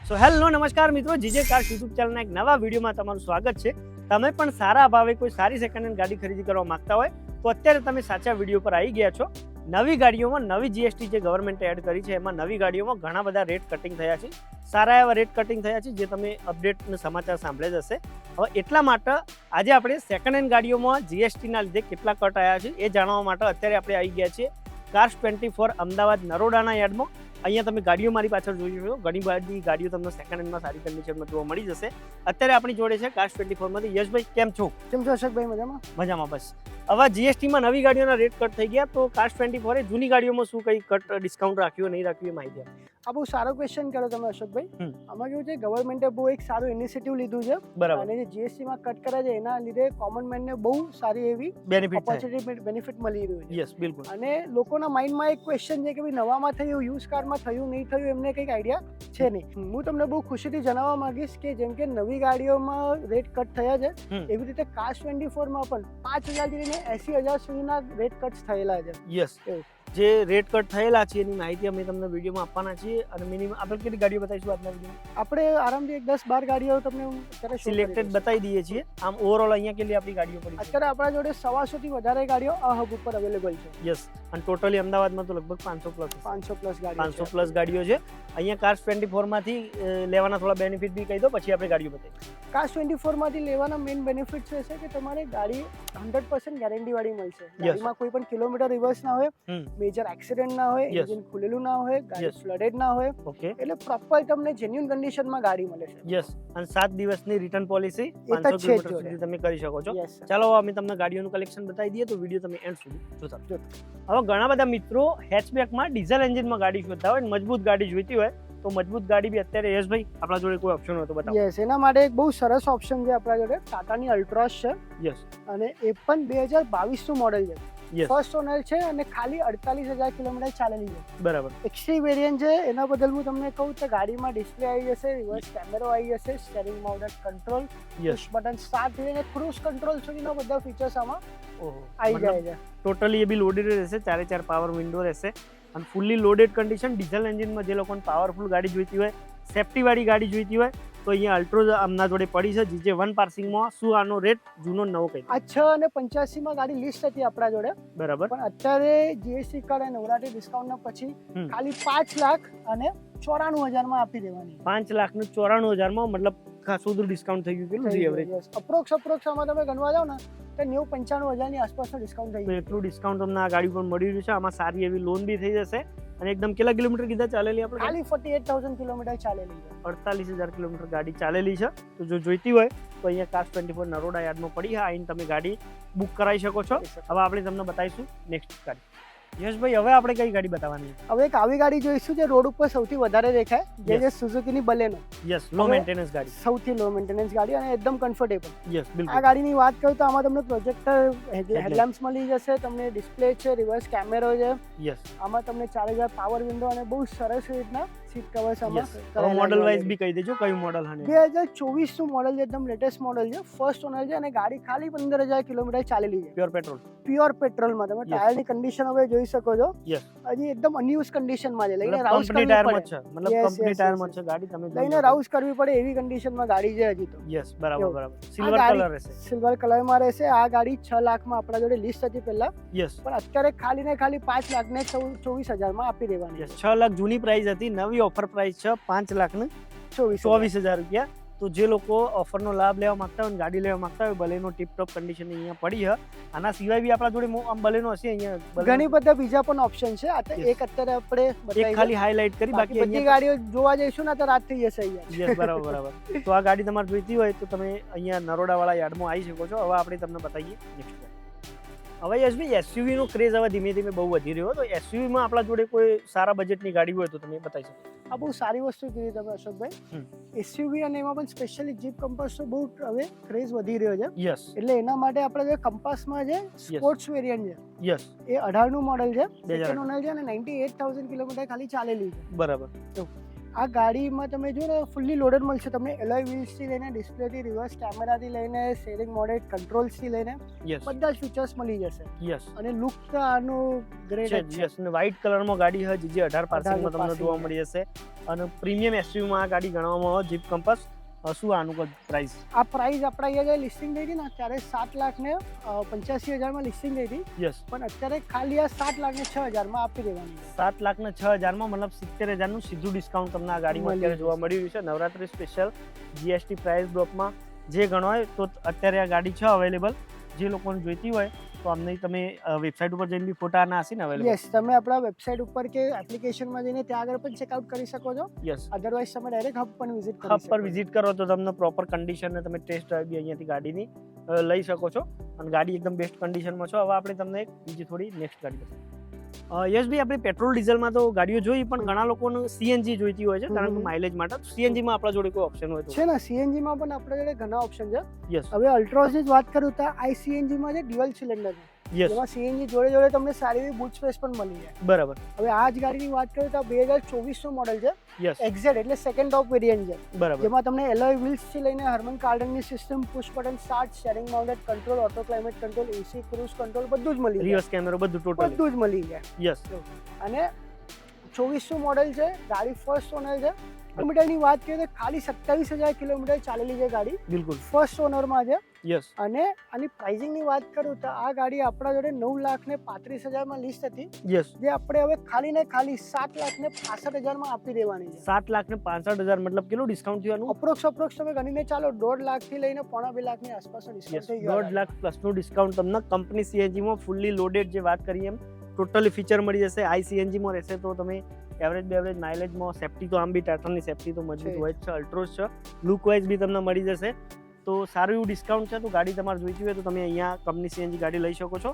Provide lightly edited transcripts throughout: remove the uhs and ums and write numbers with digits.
So hello નમસ્કાર મિત્રો, GJ cars YouTube ચેનલના એક નવા વિડીયોમાં તમારું સ્વાગત છે. તમે પણ સારા ભાવે કોઈ સારી સેકન્ડ હેન્ડ ગાડી ખરીદી કરવા માંગતા હોય તો અત્યારે તમે સાચા વિડીયો પર આવી ગયા છો. નવી ગાડીઓમાં નવી જીએસટી જે ગવર્મેન્ટે એડ કરી છે એમાં નવી ગાડીઓમાં ઘણા બધા રેટ કટિંગ થયા છે. સારા એવા રેટ કટિંગ થયા છે જે તમે અપડેટ સમાચાર સાંભળે જ હશે. હવે એટલા માટે આજે આપણે સેકન્ડ હેન્ડ ગાડીઓમાં જીએસટીના લીધે કેટલા કટ આવ્યા છે એ જાણવા માટે અત્યારે આપણે આવી ગયા છીએ કાર્સ 24 અમદાવાદ નરોડાના યાર્ડમાં. અહીંયા તમે ગાડીઓ મારી પાછળ જોઈ શકો, ઘણી બધી ગાડીઓ તમને સેકન્ડ હેન્ડમાં સારી કન્ડિશનમાં જોવા મળી જશે. અત્યારે આપણી જોડે છે કાર્સ 24 માંથી યશભાઈ. કેમ છો? કેમ છો અશોકભાઈ? મજામાં મજામાં. બસ હવે જીએસટીમાં નવી ગાડીઓના રેટ કટ થઈ ગયા તો કાર્સ 24 જૂની ગાડીઓમાં શું કઈ કટ ડિસ્કાઉન્ટ રાખ્યું નહીં રાખ્યું એ માહિતી આપો. આ બહુ સારો ક્વેશ્ચન કર્યો તમે અશોકભાઈ. આમાં કેવું છે, ગવર્મેન્ટે બહુ એક સારું ઇનિશિયેટિવ લીધું છે. બરાબર. અને જે જીએસટીમાં કટ કરે છે એના લીધે કોમન મેનને બહુ સારી એવી બેનિફિટ ઓપોર્ચ્યુનિટી બેનિફિટ મળી રહ્યું છે. યસ, બિલકુલ. અને લોકોના માઇન્ડમાં એક ક્વેશ્ચન છે કે ભાઈ નવામાં થયું, યુઝ કારમાં થયું નહીં થયું, એમને કંઈક આઈડિયા છે નહીં. હું તમને બહુ ખુશીથી જણાવવા માંગીશ કે જેમ કે નવી ગાડીઓમાં રેટ કટ થયા છે એવી રીતે કાર્સ 24 માં પણ 5,000 થી લઈને 80,000 સુધીના રેટ કટ થયેલા છે. યસ, જે રેટ કટ થયેલા છે એની માહિતી અમે તમને વિડીયોમાં આપવાના છીએ. અને મિનિમમ આપણે કેટલી ગાડીઓ બતાવીશું આજના વિડીયોમાં? આપણે આરામથી એક 10-12 ગાડીઓ તમને અત્યારે સિલેક્ટેડ બતાવી દઈએ છીએ. આમ ઓવરઓલ અહીંયા કેટલી આપણી ગાડીઓ પડી છે? અત્યારે આપણા જોડે 125 થી વધારે ગાડીઓ આ હબ ઉપર અવેલેબલ છે. યસ, અને ટોટલી અમદાવાદમાં તો લગભગ 500 પ્લસ ગાડીઓ 500 પ્લસ ગાડીઓ છે. અહીંયા કાર્સ 24 માંથી લેવાના થોડા બેનિફિટ બી કહી દો, પછી આપણે ગાડીઓ બતાવીએ. કાર્સ 24 માંથી લેવાના મેઇન બેનિફિટ્સ એ છે કે તમારે ગાડી 100% ગેરંટી વાળી મળશે. ગાડીમાં કોઈ પણ કિલોમીટર રિવર્સ ના હોય, મેજર એક્સિડન્ટ ના હોય, એન્જિન ખુલેલું ના હોય, ગાડી ફ્લડેડ ના હોય. ઓકે, એટલે પ્રોપર તમને જેન્યુઇન કન્ડિશનમાં ગાડી મળે છે. યસ, અને 7 દિવસની રિટર્ન પોલિસી 500 કિલોમીટર સુધી તમે કરી શકો છો. ચાલો અમે તમને ગાડીઓનું કલેક્શન બતાવી દઈએ તો વિડીયો તમે એન્ડ સુધી જોતા રહો. હવે ઘણા બધા મિત્રો હેચબેકમાં ડીઝલ એન્જિનમાં ગાડી શોધતા હોય, મજબૂત ગાડી જોઈતી હોય તો મજબૂત ગાડી બી અત્યારે યશભાઈ આપણા જોડે કોઈ ઓપ્શન હોય તો બતાવો. યસ, એના માટે એક બહુ સરસ ઓપ્શન છે આપણા જોડે. ટાટાની અલ્ટ્રોસ છે. યસ, અને એ પણ 2022 નું મોડેલ છે. યસ, ફર્સ્ટ ઓનર છે અને ખાલી 48,000 કિલોમીટર ચાલેલી છે. બરાબર. એક્સટ્રી વેરિયન્ટ છે. એના બદલ હું તમને કહું તો ગાડીમાં ડિસ્પ્લે આવી જશે, રિવર્સ કેમેરો આવી જશે, steering mounted control, push button start લઈને ક્રૂઝ કંટ્રોલ સુધીના બધા ફીચર્સ આમાં આવી જાય છે. ટોટલી એ બી લોડેડ રહેશે, 4x4 પાવર વિન્ડો રહેશે અને ફૂલ્લી લોડેડ કન્ડિશન. ડીઝલ એન્જિનમાં જે લોકોને પાવરફુલ ગાડી જોઈતી હોય, સેફ્ટી વાળી ગાડી જોઈતી હોય તો અહીંયા અલ્ટ્રોઝ આમના જોડે પડી છે. જીજે 1 પાર્સિંગમાં શું આનો રેટ જૂનો નવો કઈ? આ 6,85 માં ગાડી લિસ્ટ હતી આપણા જોડે. બરાબર. પણ અત્યારે જીએસટી કાર્ડ અને નવરાત્રી ડિસ્કાઉન્ટ ના પછી ખાલી 5,94,000 માં આપી દેવાની. 5,94,000 માં, મતલબ ખાસું ડિસ્કાઉન્ટ થઈ ગયું. કેટલું એવરેજ? અપ્રોક્સ આમાં તમે ગણવા જાવ ને તો 90-95,000 ની આસપાસનું ડિસ્કાઉન્ટ થઈ ગયું. એટલું ડિસ્કાઉન્ટ તમને આ ગાડી પર મળી રહ્યું છે. આમાં સારી એવી લોન બી થઈ જશે. અને એકદમ કેટલા કિલોમીટર કીધા ચાલેલી આપણે? ખાલી 48,000 કિલોમીટર ચાલેલી છે. 48,000 કિલોમીટર ગાડી ચાલેલી છે. તો જો જોઈતી હોય તો અહીંયા કાર્સ 24 નરોડા યાર્ડમાં પડી છે. આઈને તમે ગાડી બુક કરાવી શકો છો. હવે આપણે તમને બતાવીશું નેક્સ્ટ ગાડી. યશભાઈ, હવે આપણે કઈ ગાડી બતાવવાની? હવે એક આવી ગાડી જોઈશું જે રોડ ઉપર સૌથી વધારે દેખાય, જે છે સુઝુકીની બલેનો. યસ, લો મેન્ટેનન્સ ગાડી. સૌથી લો મેન્ટેનન્સ ગાડી અને એકદમ કમ્ફર્ટેબલ. યસ, બિલકુલ. આ ગાડીની વાત કરું તો આમાં તમને પ્રોજેક્ટર હેડલેમ્પ્સ મળી જશે, તમને ડિસ્પ્લે છે, રિવર્સ કેમેરો છે. યસ, આમાં તમને 4,000 પાવર વિન્ડો અને બહુ સરસ રીતના સીટ કવર્સ આમાં. મોડલ વાઇઝ બી કહી દેજો કયું મોડલ હે. 2024 નું મોડલ છે, એકદમ લેટેસ્ટ મોડલ છે, ફર્સ્ટ ઓનર છે અને ગાડી ખાલી 15,000 કિલોમીટર ચાલેલી છે. પ્યોર પેટ્રોલમાં. તમે ટાયરની કન્ડિશન હવે જોઈ શકો છો. હજી એકદમ અનયુઝ કન્ડિશનમાં છે. લઈને રાઉઝ કરવી પડે. મતલબ કંપની ટાયરમાં છે ગાડી. તમે લઈને રાઉઝ કરવી પડે એવી કન્ડિશનમાં ગાડી છે હજી તો. યસ, બરાબર. સિલ્વર કલર રહેશે. સિલ્વર કલરમાં રહેશે. આ ગાડી 6 લાખમાં આપણા જોડે લિસ્ટ હતી પહેલા. યસ, પણ અત્યારે ખાલી ને ખાલી 5,24,000 માં આપી દેવાની. યસ, 6 લાખ જૂની પ્રાઇસ હતી, નવી ઓફર પ્રાઇસ છે 5,24,000 રૂપિયા. તો જે લોકો ઓફરનો લાભ લેવા માંગતા હોય, ગાડી લેવા માંગતા હોય, બલેનો ટીપ ટોપ કન્ડિશન અહીંયા પડી છે. આના સિવાય બી આપણા જોડે આમ બલેનો હશે અહીંયા. ઘણી બધા બીજા પણ ઓપ્શન છે. એક અત્યારે આપણે એક ખાલી હાઇલાઇટ કરી, બાકી બધી ગાડીઓ જોવા જઈશું ને તો રાત થઈ જશે અહીંયા. યસ, બરાબર. તો આ ગાડી તમારે જોઈતી હોય તો તમે અહીંયા નરોડા વાળા યાર્ડમાં આવી શકો છો. હવે આપણે તમને બતાવીએ નેક્સ્ટ. હવે યશભાઈ, એસયુવી નો ક્રેઝ હવે ધીમે ધીમે બહુ વધી રહ્યો. તો એસયુવી માં આપણા જોડે કોઈ સારા બજેટની ગાડી હોય તો તમે બતાવી શકો. આ બહુ સારી વસ્તુ કીધી તમે અશોકભાઈ. એસયુવી અને એમાં પણ સ્પેશિયલી જીપ કંપાસ બહુ હવે ક્રેઝ વધી રહ્યો છે. યસ, એટલે એના માટે આપણે જે કંપાસમાં જે સ્પોર્ટ્સ વેરિયન્ટ છે. યસ, એ 18 નું મોડેલ છે, સેકન્ડ ઓનર છે અને 98,000 કિલોમીટર ખાલી ચાલેલી છે. બરાબર. આ ગાડીમાં તમે જો ને ફૂલ્લી લોડેડ મળશે તમને, એલોય વ્હીલ્સથી લઈને ડિસ્પ્લેથી, રિવર્સ કેમેરાથી લઈને સ્ટીયરિંગ મોડેડ કંટ્રોલ્સથી લઈને યસ બધા જ ફીચર્સ મળી જશે. યસ અને લુક તો આનું ગ્રેટ જ છે. યસ અને વ્હાઇટ કલરમાં ગાડી હોય જે 18 પાર્સિંગમાં તમને જોવા મળી જશે. અને પ્રીમિયમ એસયુવીમાં આ ગાડી ગણવામાં આવે જીપ કમ્પાસ. શું આનું પ્રાઇસ? આ પ્રાઇસ આપણા અહીંયા જે લિસ્ટિંગ થઈ હતી ને ત્યારે 7,85,000 લિસ્ટિંગ થઈ હતી, યસ પણ અત્યારે ખાલી આ 7,06,000 આપી દેવાની છે. 7,06,000 મતલબ 70,000 નું સીધું ડિસ્કાઉન્ટ તમને આ ગાડીમાં અત્યારે જોવા મળી રહ્યું છે. નવરાત્રી સ્પેશિયલ જીએસટી પ્રાઇસ ડ્રોપમાં જે ગણો હોય તો અત્યારે આ ગાડી છે અવેલેબલ. જે લોકોને જોઈતી હોય તો અમને તમે વેબસાઇટ ઉપર જઈને બી ફોટા ના હશે ને અવેલેબલ? યસ, તમે આપણા વેબસાઇટ ઉપર કે એપ્લિકેશનમાં જઈને ત્યાં આગળ પણ ચેકઆઉટ કરી શકો છો. યસ, અધરવાઇઝ તમે ડાયરેક્ટ હબ પણ વિઝિટ કરી હબ પર વિઝિટ કરો તો તમને પ્રોપર કન્ડિશન ને તમે ટેસ્ટ ડ્રાઈવ બી અહીંયાથી ગાડીની લઈ શકો છો. અને ગાડી એકદમ બેસ્ટ કન્ડિશનમાં છો. હવે આપણે તમને એક બીજી થોડી નેક્સ્ટ ગાડી બતાવીએ. યશભાઈ, આપણે પેટ્રોલ ડીઝલમાં તો ગાડીઓ જોઈ, પણ ઘણા લોકોને સીએનજી જોઈતી હોય છે કારણ કે માઇલેજ માટે. સીએનજીમાં આપણા જોડે કોઈ ઓપ્શન હોય તો છે ને? સીએનજીમાં પણ આપણા જોડે ઘણા ઓપ્શન છે. યસ, હવે અલ્ટ્રોઝની જ વાત કરું તો આ સીએનજીમાં છે ડ્યુઅલ સિલિન્ડર છે. યસ, એમાં સીએનજી જોડે જોડે તમને સારી એવી બૂટ સ્પેસ પણ મળી જાય. બરાબર. હવે આ જ ગાડીની વાત કરું તો 2024 નું મોડેલ છે. યસ, એક્ઝેડ એટલે સેકન્ડ ટોપ વેરિયન્ટ છે. બરાબર. જેમાં તમને એલોય વ્હીલ્સ થી લઈને હર્મન કાર્ડનની system, push button start, steering mounted control, auto climate control, AC, cruise control બધું જ મળી જાય. રિવર્સ કેમેરો બધું ટોટલ બધું જ મળી જાય. યસ. અને 24 નું મોડેલ છે, ગાડી ફર્સ્ટ ઓનર છે. કિલોમીટરની વાત કરીએ તો ખાલી 27,000 કિલોમીટર ચાલેલી છે ગાડી. બિલકુલ ફર્સ્ટ ઓનરમાં છે. યસ. અને આની પ્રાઇસિંગની વાત કરું તો આ ગાડી આપણા જોડે 9,35,000 લિસ્ટ હતી, યસ, જે આપણે હવે ખાલી ને ખાલી 7,65,000 આપી દેવાની છે. 7,65,000 મતલબ કેટલું ડિસ્કાઉન્ટ થયું? અપ્રોક્સ તમે ગણીને ચાલો 1.5 લાખ થી લઈને 2.5 લાખની આસપાસ ડિસ્કાઉન્ટ થઈ ગયું. 1.5 લાખ પ્લસ નું ડિસ્કાઉન્ટ તમને કંપની સીએનજીમાં ફૂલ્લી લોડેડ જે વાત કરીએ એમ ટોટલી ફીચર મળી જશે. આઈસીએનજીમાં રહેશે તો તમે એવરેજ માઇલેજમાં સેફ્ટી તો આમ બી ટાટાની સેફ્ટી તો મજબૂત હોય જ છે. અલ્ટ્રોઝ છે, લુક વાઇઝ બી તમને મળી જશે. તો સારું એવું ડિસ્કાઉન્ટ છે. તો ગાડી તમારે જોઈતી હોય તો તમે અહીંયા કંપની સીએનજી ગાડી લઈ શકો છો.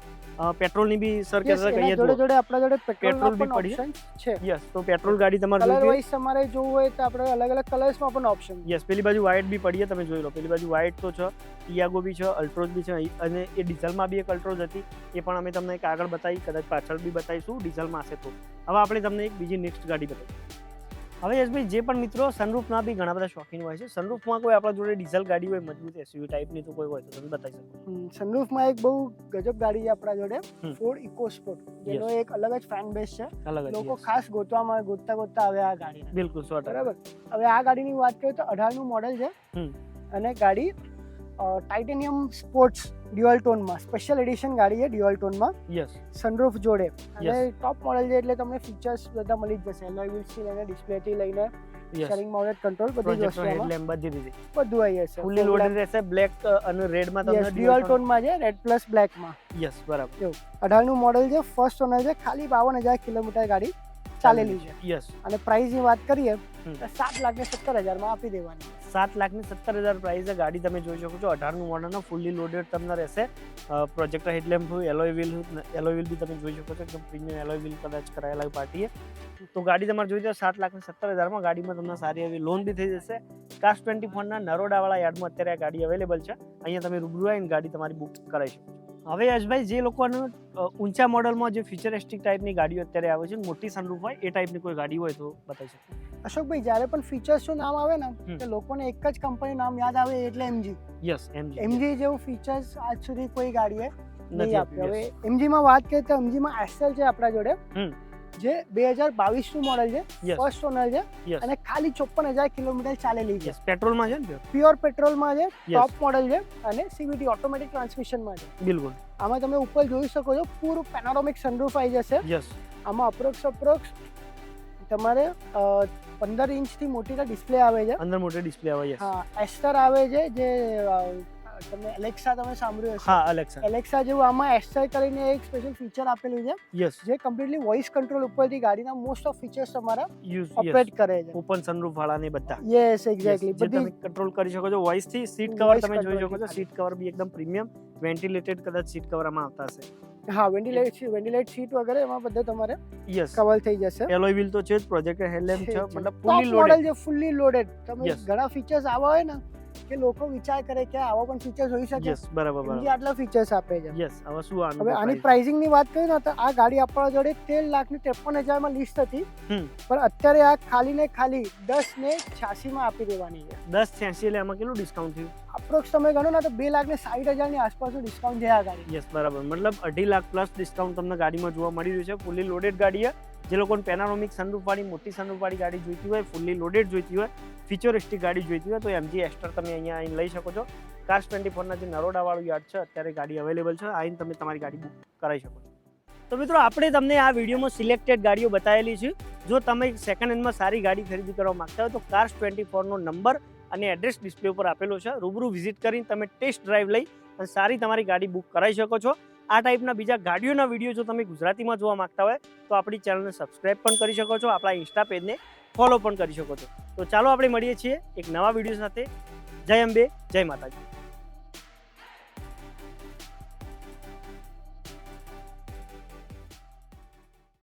પેટ્રોલની બી સર કહેતા જોડે જોડે આપણા જોડે પેટ્રોલ બી ઓપ્શન છે. યસ, તો પેટ્રોલ ગાડી તમારે કલર જોઈતી વાઇઝ તમારે જોવું હોય તો આપણે અલગ અલગ કલર્સમાં પણ ઓપ્શન. યસ, પેલી બાજુ વ્હાઇટ બી પડીએ, તમે જોઈ લો. પેલી બાજુ વ્હાઇટ તો છે, ટિયાગો બી છે, અલ્ટ્રોઝ બી છે. અને એ ડીઝલમાં બી એક અલ્ટ્રોઝ હતી, એ પણ અમે તમને એક આગળ બતાવી, કદાચ પાછળ બી બતાવીશું ડીઝલમાં હશે તો. હવે આપણે તમને એક બીજી નેક્સ્ટ ગાડી બતાવીએ. હવે યશભાઈ, જે પણ મિત્રો સનરૂફના બી ઘણા બધા શોખીન હોય છે, સનરૂફમાં કોઈ આપણા જોડે ડીઝલ ગાડી હોય મજબૂત એસયુવી ટાઈપની તો કોઈ હોય તો તમે બતાવી શકો? સનરૂફમાં એક બહુ ગજબ ગાડી છે આપણા જોડે, ફોર્ડ ઇકોસ્પોર્ટ, જેનો એક અલગ જ ફેન બેઝ છે. લોકો ખાસ ગોતતા આવે આ ગાડી. બિલકુલ 100%. બરાબર. હવે આ ગાડીની વાત કરીએ તો 18 નું મોડેલ છે. અને ગાડી ટાઇટેનિયમ સ્પોર્ટ્સ ડ્યુઅલ ટોનમાં સ્પેશિયલ એડિશન ગાડી છે, ડ્યુઅલ ટોનમાં. યસ, સનરૂફ જોડે. અને ટોપ મોડેલ છે એટલે તમને ફીચર્સ બધા મળી જ જશે. એલોય વ્હીલ્સ થી લઈને ડિસ્પ્લે થી લઈને સ્ટીયરિંગ માઉન્ટેડ કંટ્રોલ બધી જ વસ્તુ હેડલેમ્પ બધી રીતે બધું આવી જશે. ફૂલી લોડેડ રહેશે. બ્લેક અને રેડ માં તમને ડ્યુઅલ ટોનમાં છે, રેડ પ્લસ બ્લેક માં. યસ, બરાબર. 18 નું મોડેલ છે, ફર્સ્ટ ઓનર છે, ખાલી 52,000 કિલોમીટર ગાડી ચાલેલી છે. યસ. અને પ્રાઇસ ની વાત કરીએ તો 7,70,000 આપી દેવાની. 7,70,000 પ્રાઇસ છે. ગાડી તમે જોઈ શકો છો 18 નું મોડલનો ફૂલી લોડેડ તમને રહેશે. પ્રોજેક્ટર હેડલેમ્પ, એલોય વ્હીલ બી તમે જોઈ શકો છો, એકદમ પ્રીમિયમ એલોય વ્હીલ કદાચ કરાયેલા પાર્ટીએ. તો ગાડી તમારે જોઈ તો 7,70,000 ગાડીમાં તમને સારી એવી લોન બી થઈ જશે. કાસ 24 ના નરોડાવાળા યાર્ડમાં અત્યારે આ ગાડી અવેલેબલ છે. અહીંયા તમે રૂબરૂ આવીને ગાડી તમારી બુક કરાવી શકો છો. હવે યશભાઈ, જે લોકોને ઊંચા મોડલમાં જે ફ્યુચરિસ્ટિક ટાઈપની ગાડીઓ અત્યારે આવે છે, મોટી સનરૂફ હોય એ ટાઈપની કોઈ ગાડી હોય તો બતાવી શકો? અશોકભાઈ, જ્યારે પણ ફીચર્સનું નામ આવે ને તો લોકોને એક જ કંપની નામ યાદ આવે એટલે એમજી. યસ, એમજી જેવું ફીચર્સ આજ સુધી કોઈ ગાડીએ નહીં આપ્યું. હવે એમજીમાં વાત કરીએ તો એમજીમાં એક્સેલ છે આપણા જોડે, જે 2022 નું મોડેલ છે, ફર્સ્ટ ઓનર છે. અને ખાલી 54,000 કિલોમીટર ચાલેલી છે. પેટ્રોલમાં છે ને? પ્યોર પેટ્રોલમાં છે, ટોપ મોડેલ છે. અને સીવીટી ઓટોમેટિક ટ્રાન્સમિશનમાં છે. બિલકુલ. આમાં તમે ઉપર જોઈ શકો છો પૂરું પેનોરામિક સનરૂફ આવી જશે. યસ. આમાં અપ્રોક્સ તમારે 15 ઇંચથી મોટી ડિસ્પ્લે આવે છે. અંદર મોટી ડિસ્પ્લે આવે. યસ. હા, એસ્ટર આવે છે, જે તમે એલેક્સા તમે સાંભળ્યું હશે. હા, એલેક્સા જેવું આમાં એસ્ટર કરીને એક સ્પેશિયલ ફીચર આપેલું છે. યસ. જે કમ્પ્લીટલી વોઇસ કંટ્રોલ ઉપરથી ગાડીના મોસ્ટ ઓફ ફીચર્સ તમારા ઓપરેટ કરે છે. ઓપન સનરૂફ વાળા ને બધા. Yes, exactly. બધી તમે કંટ્રોલ કરી શકો છો વોઇસ થી. સીટ કવર તમે જોઈ શકો છો. સીટ કવર બી એકદમ પ્રીમિયમ વેન્ટિલેટેડ કદાચ સીટ કવર આમાં આવતા હશે. હા, વેન્ટિલેટ સીટ વગેરે એમાં બધે તમારે કવર થઈ જશે. એલોય વ્હીલ તો છે જ, પ્રોજેક્ટર હેડલેમ્પ છે, મતલબ ફૂલી લોડેડ છે, ફૂલી લોડેડ. તમે ઘણા ફીચર્સ આવા હોય ને કે લોકો વિચાર કરે કે આવા પણ ફીચર્સ હોઈ શકે. યસ, બરાબર કેમ કે બરાબર. આટલા ફીચર્સ આપે છે. યસ, હવે શું આનું હવે આની price? પ્રાઇસિંગ ની વાત કરીએ ને તો આ ગાડી આપણા જોડે 13,53,000 માં લિસ્ટ હતી, પણ અત્યારે આ ખાલી ને ખાલી 10,86,000 માં આપી દેવાની છે. 10,86 એટલે એમાં કેટલું ડિસ્કાઉન્ટ થયું? અપ્રોક્સ તમે ગણો ને તો 2,60,000 ની આસપાસનું ડિસ્કાઉન્ટ છે આ ગાડી. યસ, બરાબર. મતલબ 2.5 લાખ પ્લસ ડિસ્કાઉન્ટ તમને ગાડીમાં જોવા મળી રહ્યું છે. ફૂલી લોડેડ ગાડી છે. જે લોકોને પેનારોમિક સનરૂફ વાળી મોટી સનરૂફ વાળી ગાડી જોઈતી હોય, ફૂલી લોડેડ જોઈતી હોય, ફ્યુચરિસ્ટિક ગાડી જોઈતી હોય તો MG એસ્ટર તમે અહીંયા આવીને લઈ શકો છો. કાર્સ 24 ના જે નરોડા વાળું યાર્ડ છે અત્યારે ગાડી અવેલેબલ છે, આવીને તમે તમારી ગાડી બુક કરાવી શકો છો. તો મિત્રો આપણે તમને આ વિડીયોમાં સિલેક્ટેડ ગાડીઓ બતાવેલી છે. જો તમે સેકન્ડ હેન્ડમાં સારી ગાડી ખરીદી કરવા માંગતા હોય તો કાર્સ 24 નો નંબર અને એડ્રેસ ડિસ્પ્લે ઉપર આપેલો છે. રૂબરૂ વિઝિટ કરીને તમે ટેસ્ટ ડ્રાઈવ લઈ અને સારી તમારી ગાડી બુક કરાવી શકો છો. આ ટાઈપના બીજા ગાડીઓના વિડીયો જો તમે ગુજરાતીમાં જોવા માંગતા હોય તો આપણી ચેનલને સબસ્ક્રાઇબ પણ કરી શકો છો, આપણા ઇન્સ્ટા પેજને ફોલો પણ કરી શકો છો. તો ચાલો આપણે મળીએ છીએ એક નવા વિડીયો સાથે. જય અંબે, જય માતાજી.